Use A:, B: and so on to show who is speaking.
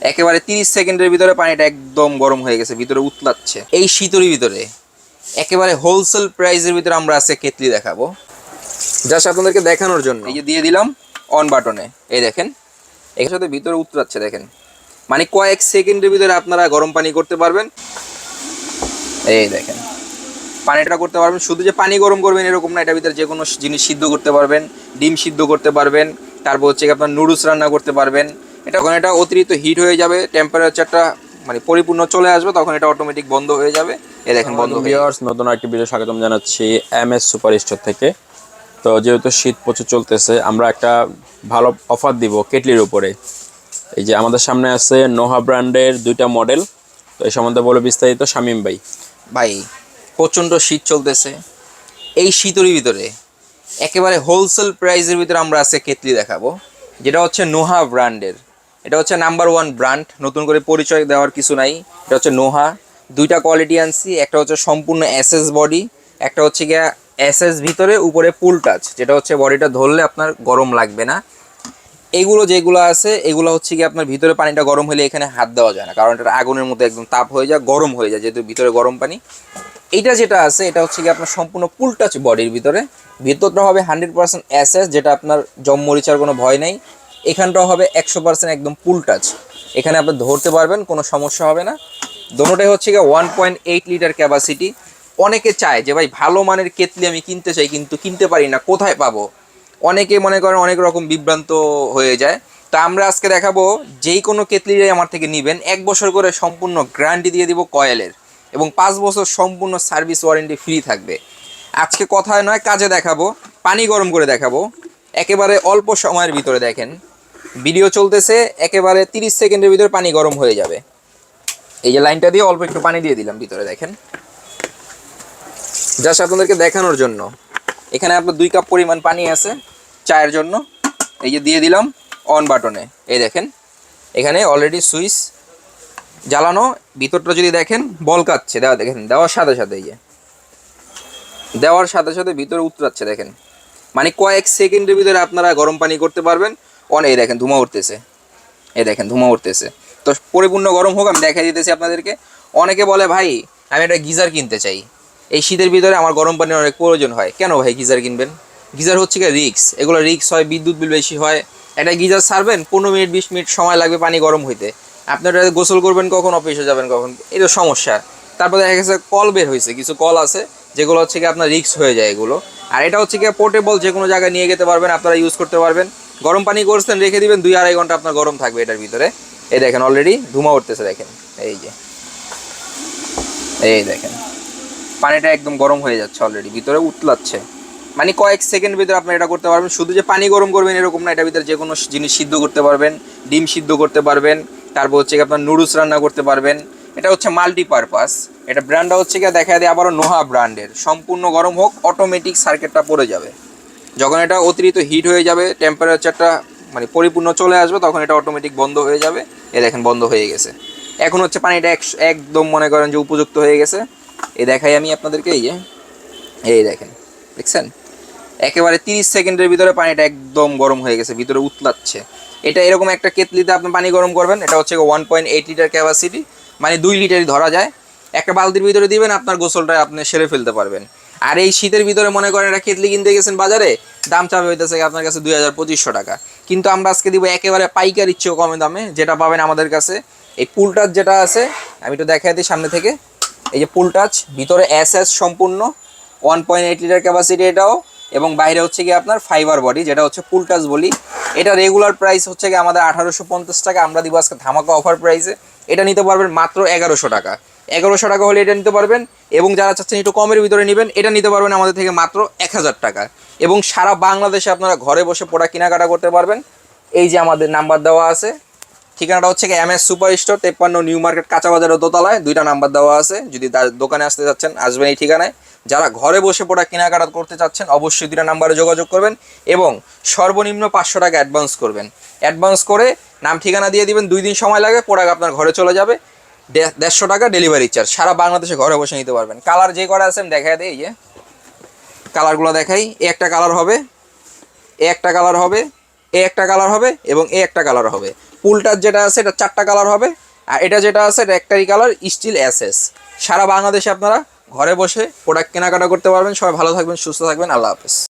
A: একেবারে 30 সেকেন্ডের ভিতরে পানিটা একদম গরম হয়ে গেছে, ভিতরে উতলাচ্ছে। এই শীতের ভিতরে একেবারে হোলসেল প্রাইসের ভিতরে আমরা আজকে কেটলি দেখাবো, জাস্ট আপনাদেরকে দেখানোর জন্য। এই যে দিয়ে দিলাম অন বাটনে, এই দেখেন এর সাথে ভিতরে উতলাচ্ছে, দেখেন মানে কয়েক সেকেন্ডের ভিতরে আপনারা গরম পানি করতে পারবেন। এই দেখেন পানিটা করতে পারবেন, শুধু যে পানি গরম করবেন এরকম না, এটার ভিতরে যে কোনো জিনিস সিদ্ধ করতে পারবেন, ডিম সিদ্ধ করতে পারবেন, তারপর হচ্ছে আপনার নুডলস রান্না করতে পারবেন। এটা যখন এটা অতিরিক্ত হিট হয়ে যাবে, টেম্পারেচারটা মানে পরিপূর্ণ চলে আসবে, তখন এটা অটোমেটিক বন্ধ হয়ে যাবে। এই দেখেন বন্ধ হয়ে গেছে।
B: নতুন একটি ভিডিও স্বাগতম জানাচ্ছি এমএস সুপার স্টোর থেকে। তো যেহেতু শীত প্রচুর চলতেছে, আমরা একটা ভালো অফার দিব কেটলির উপরে। এই যে আমাদের সামনে আছে নোহা ব্র্যান্ডের দুইটা মডেল, তো এই সম্বন্ধে বলে বিস্তারিত শামীম ভাই।
A: ভাই প্রচণ্ড শীত চলতেছে, এই শীতের ভিতরে একেবারে হোলসেল প্রাইসের ভিতরে আমরা আজকে কেটলি দেখাবো, যেটা হচ্ছে নোহা ব্র্যান্ডের। এটা হচ্ছে নাম্বার 1 ব্র্যান্ড, নতুন করে পরিচয় দেওয়ার কিছু নাই। এটা হচ্ছে নোহা, দুইটা কোয়ালিটি আনছি, একটা হচ্ছে সম্পূর্ণ এসএস বডি, একটা হচ্ছে গিয়া এসএস ভিতরে উপরে পুল টাচ, যেটা হচ্ছে বডিটা ধরলে আপনার গরম লাগবে না। এইগুলো যেগুলো আছে এগুলো হচ্ছে কি আপনার ভিতরে পানিটা গরম হলে এখানে হাত দেওয়া যায় না, কারণ এটা আগুনের মধ্যে একদম তাপ হয়ে যায়, গরম হয়ে যায়, যেহেতু ভিতরে গরম পানি। এইটা যেটা আছে এটা হচ্ছে কি আপনার সম্পূর্ণ পুল টাচ বডির ভিতরে, ভিতরটা হবে 100% এসএস, যেটা আপনার জম মরিচার কোনো ভয় নেই। এখানটাও হবে 100% একদম পুল টাচ, এখানে আপনি ধরতে পারবেন, কোনো সমস্যা হবে না। দোনোটাই হচ্ছে কি 1.8 লিটার ক্যাপাসিটি। অনেকে চায় যে ভাই ভালো মানের কেতলি আমি কিনতে চাই, কিন্তু কিনতে পারি না, কোথায় পাবো? অনেকে মনে করেন অনেক রকম বিভ্রান্ত হয়ে যায়। তা আমরা আজকে দেখাবো, যেই কোনো কেতলিটাই আমার থেকে নেবেন 1 বছর করে সম্পূর্ণ গ্যারান্টি দিয়ে দিব কয়েলের, এবং 5 বছর সম্পূর্ণ সার্ভিস ওয়ারেন্টি ফ্রি থাকবে। আজকে কথায় নয় কাজে দেখাবো, পানি গরম করে দেখাবো একেবারে অল্প সময়ের ভিতরে। দেখেন ভিডিও চলতেছে, একেবারে 30 সেকেন্ডের ভিতরে পানি গরম হয়ে যাবে। এই যে লাইনটা দিয়ে অল্প একটু পানি দিয়ে দিলাম ভিতরে, দেখেন জাস্ট আপনাদেরকে দেখানোর জন্য। এখানে আপনার 2 কাপ পরিমাণ পানি আছে চায়ের জন্য। এই যে দিয়ে দিলাম অন বাটনে, এই দেখেন এখানে অলরেডি সুইচ জ্বালানো, ভিতরটা যদি দেখেন বলকাচ্ছে, দেখেন দেওয়ার সাথে সাথে, এই যে দেওয়ার সাথে সাথে ভিতরে উতরাচ্ছে, দেখেন মানে কয়েক সেকেন্ডের ভিতরে আপনারা গরম পানি করতে পারবেন। এই দেখেন ধোঁয়া উঠতেছে, এই দেখেন ধোঁয়া উঠতেছে। তো পরিপূর্ণ গরম হোক, আমি দেখাই দিতেছি আপনাদেরকে। অনেকে বলে ভাই আমি একটা গিজার কিনতে চাই, এই শীতের ভিতরে আমার গরম পানির অনেক প্রয়োজন হয়। কেন ভাই গিজার কিনবেন? গিজার হচ্ছে কি রিক্স, এগুলো রিক্স হয়, বিদ্যুৎ বিল বেশি হয়। একটা গিজার ছাড়বেন 15 মিনিট 20 মিনিট সময় লাগবে পানি গরম হইতে, আপনারা গোসল করবেন কখন, অফিসে যাবেন কখন, এটা সমস্যা। তারপরে দেখা গেছে কল বের হয়েছে, কিছু কল আছে যেগুলো হচ্ছে কি আপনার রিক্স হয়ে যায় এগুলো। আর এটা হচ্ছে কি পোর্টেবল, যে কোনো জায়গায় নিয়ে যেতে পারবেন, আপনারা ইউজ করতে পারবেন। গরম পানি করছেন রেখে দিবেন, 2-2.5 ঘন্টা আপনার গরম থাকবে এটার ভিতরে। এই দেখেন অলরেডি ধোঁয়া উঠতেছে, দেখেন এই যে, এই দেখেন পানিটা একদম গরম হয়ে যাচ্ছে, অলরেডি ভিতরে উতলাচ্ছে। মানে কয়েক সেকেন্ড ভিতরে আপনি এটা করতে পারবেন, শুধু যে পানি গরম করবেন এরকম না, এটার ভিতরে যে কোনো জিনিস সিদ্ধ করতে পারবেন, ডিম সিদ্ধ করতে পারবেন, তারপর হচ্ছে আপনার নুডলস রান্না করতে পারবেন। এটা হচ্ছে মাল্টিপারপাস। এটা ব্র্যান্ডটা হচ্ছে গিয়ে দেখা দেয় আবারও নোহা ব্র্যান্ডের। সম্পূর্ণ গরম হোক, অটোমেটিক সার্কিটটা পড়ে যাবে, যখন এটা অতিরিক্ত হিট হয়ে যাবে, টেম্পারেচারটা মানে পরিপূর্ণ চলে আসবে, তখন এটা অটোমেটিক বন্ধ হয়ে যাবে। এ দেখেন বন্ধ হয়ে গেছে। এখন হচ্ছে পানিটা একদম মনে করেন যে উপযুক্ত হয়ে গেছে। এই দেখাই আমি আপনাদেরকে, এই যে এই দেখেন, দেখছেন একেবারে 30 সেকেন্ডের ভিতরে পানিটা একদম গরম হয়ে গেছে, ভিতরে উতলাচ্ছে। এটা এরকম একটা কেতলিতে আপনি পানি গরম করবেন, এটা হচ্ছে 1.8 লিটার ক্যাপাসিটি, মানে 2 লিটারই ধরা যায়। একটা বালতির ভিতরে দিবেন, আপনার গোসলটা আপনি সেরে ফেলতে পারবেন। আর এই শীতের ভিতরে মনে করেন একটা কেতলি কিনতে গেছেন বাজারে, দাম চাবে হইতেছে আপনার কাছে 2000-2500 টাকা, কিন্তু আমরা আজকে দিব একেবারে পাইকারি চেয়েও কমে দামে, যেটা পাবেন আমাদের কাছে। এই পুল টাচ যেটা আছে, আমি একটু দেখাই দিই সামনে থেকে। এই যে পুল টাচ, ভিতরে এসএস সম্পূর্ণ 1.8 লিটার ক্যাপাসিটি এটাও, এবং বাইরে হচ্ছে কি আপনার ফাইবার বডি, যেটা হচ্ছে পুল টাচ বলি। এটা রেগুলার প্রাইস হচ্ছে কি আমাদের 1850 টাকা, আমরা দিব আজকে ধামাকা অফার প্রাইসে। এটা নিতে পারবেন মাত্র 1100 টাকা। 1100 টাকা হলে এটা নিতে পারবেন, এবং যারা চাচ্ছেন একটু কমের ভিতরে নেবেন, এটা নিতে পারবেন আমাদের থেকে মাত্র 1000 টাকা। এবং সারা বাংলাদেশে আপনারা ঘরে বসে প্রোডাক্ট কেনাকাটা করতে পারবেন। এই যে আমাদের নাম্বার দেওয়া আছে, ঠিকানাটা হচ্ছে কি MS super store 53 new market কাঁচা বাজারের দোতলায়, 2টা নাম্বার দেওয়া আছে। যদি তার দোকানে আসতে চাচ্ছেন আসবেন এই ঠিকানায়। যারা ঘরে বসে প্রোডাক্ট কেনাকাটা করতে চাচ্ছেন অবশ্যই 2টা নাম্বারে যোগাযোগ করবেন, এবং সর্বনিম্ন 500 টাকা অ্যাডভান্স করবেন। অ্যাডভান্স করে নাম ঠিকানা দিয়ে দিবেন, 2 দিন সময় লাগে, প্রোডাক্ট আপনার ঘরে চলে যাবে। 150 টাকা ডেলিভারি চার্জ, সারা বাংলাদেশে ঘরে বসে নিতে পারবেন। কালার যে করা আছে আমি দেখাই দিই, এই যে কালারগুলো দেখাই। একটা কালার হবে, একটা কালার হবে, একটা কালার হবে, এবং একটা কালার হবে। পুলটার যেটা আছে এটা 4টা কালার হবে, আর এটা যেটা আছে এটা একটাই কালার স্টিল এসএস। সারা বাংলাদেশে আপনারা ঘরে বসে প্রোডাক্ট কেনাকাটা করতে পারবেন। সবাই ভালো থাকবেন, সুস্থ থাকবেন, আল্লাহ হাফেজ।